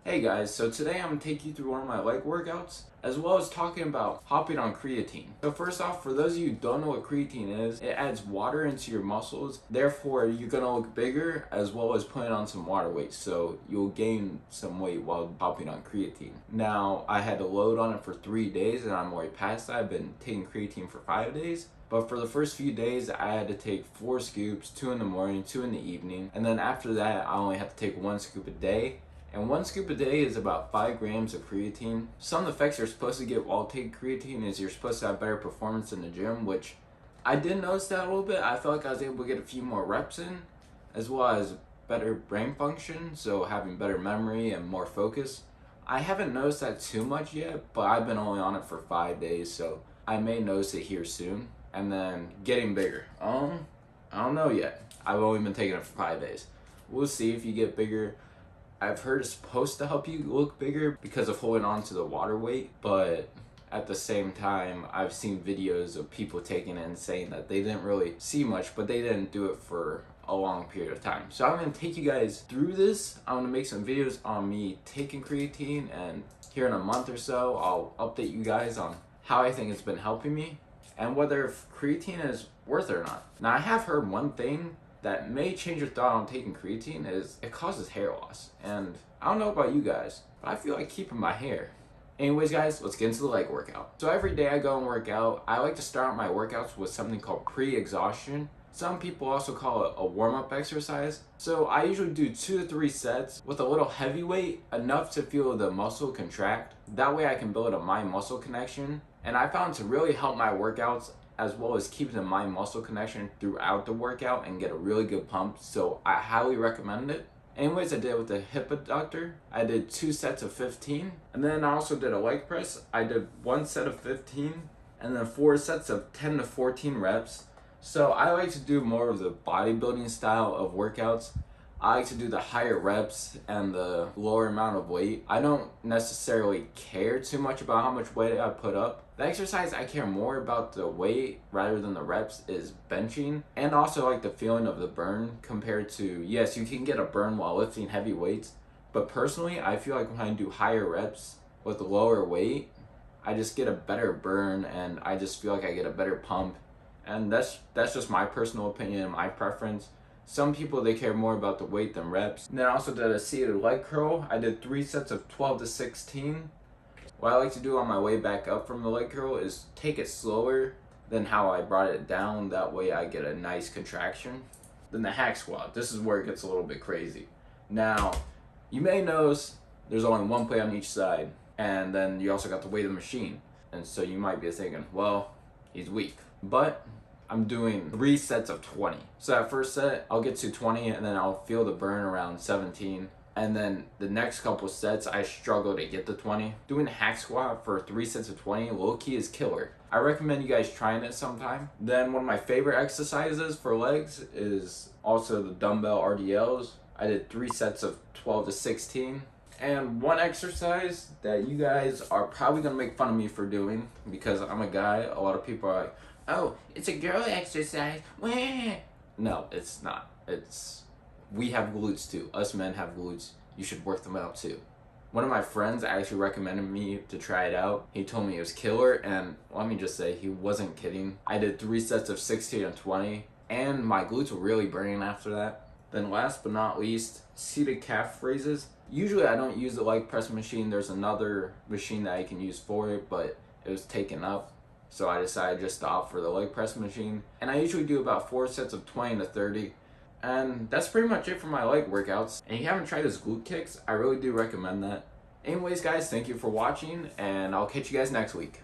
Hey guys, so today I'm going to take you through one of my leg workouts as well as talking about hopping on creatine. So first off, for those of you who don't know what creatine is, it adds water into your muscles, therefore you're going to look bigger as well as putting on some water weight, so you'll gain some weight while hopping on creatine. Now, I had to load on it for 3 days and I'm way past that. I've been taking creatine for 5 days. But for the first few days, I had to take 4 scoops, 2 in the morning, 2 in the evening. And then after that, I only have to take 1 scoop a day. And 1 scoop a day is about 5 grams of creatine. Some effects you're supposed to get while taking creatine is you're supposed to have better performance in the gym, which I did notice that a little bit. I felt like I was able to get a few more reps in, as well as better brain function, so having better memory and more focus. I haven't noticed that too much yet, but I've been only on it for 5 days, so I may notice it here soon. And then getting bigger. I don't know yet. I've only been taking it for 5 days. We'll see if you get bigger. I've heard it's supposed to help you look bigger because of holding on to the water weight, but at the same time, I've seen videos of people taking it and saying that they didn't really see much, but they didn't do it for a long period of time. So I'm going to take you guys through this. I'm going to make some videos on me taking creatine, and here in a month or so, I'll update you guys on how I think it's been helping me and whether creatine is worth it or not. Now, I have heard one thing that may change your thought on taking creatine is it causes hair loss. And I don't know about you guys, but I feel like keeping my hair. Anyways guys, let's get into the leg workout. So every day I go and work out, I like to start my workouts with something called pre-exhaustion. Some people also call it a warm-up exercise. So I usually do 2 to 3 sets with a little heavy weight, enough to feel the muscle contract. That way I can build a mind-muscle connection. And I found to really help my workouts as well as keeping the mind-muscle connection throughout the workout and get a really good pump. So I highly recommend it. Anyways, I did it with the hip abductor. I did 2 sets of 15. And then I also did a leg press. I did 1 set of 15 and then 4 sets of 10 to 14 reps. So I like to do more of the bodybuilding style of workouts. I like to do the higher reps and the lower amount of weight. I don't necessarily care too much about how much weight I put up. The exercise I care more about the weight rather than the reps is benching, and also like the feeling of the burn compared to, yes, you can get a burn while lifting heavy weights, but personally I feel like when I do higher reps with lower weight, I just get a better burn and I just feel like I get a better pump. And that's just my personal opinion and my preference. Some people, they care more about the weight than reps. And then I also did a seated leg curl. I did 3 sets of 12 to 16. What I like to do on my way back up from the leg curl is take it slower than how I brought it down. That way I get a nice contraction. Then the hack squat. This is where it gets a little bit crazy. Now, you may notice there's only 1 plate on each side. And then you also got the weight of the machine. And so you might be thinking, well, he's weak. But I'm doing 3 sets of 20. So that first set, I'll get to 20 and then I'll feel the burn around 17. And then the next couple sets, I struggle to get to 20. Doing a hack squat for 3 sets of 20, low key is killer. I recommend you guys trying it sometime. Then one of my favorite exercises for legs is also the dumbbell RDLs. I did 3 sets of 12 to 16. And one exercise that you guys are probably gonna make fun of me for doing, because I'm a guy, a lot of people are like, oh, it's a girl exercise. Wah. No, it's not. We have glutes too. Us men have glutes. You should work them out too. One of my friends actually recommended me to try it out. He told me it was killer, and let me just say, he wasn't kidding. I did 3 sets of 16 and 20, and my glutes were really burning after that. Then last but not least, seated calf raises. Usually I don't use the leg press machine. There's another machine that I can use for it, but it was taken up. So I decided just to opt for the leg press machine. And I usually do about 4 sets of 20 to 30. And that's pretty much it for my leg workouts. And if you haven't tried those glute kicks, I really do recommend that. Anyways guys, thank you for watching, and I'll catch you guys next week.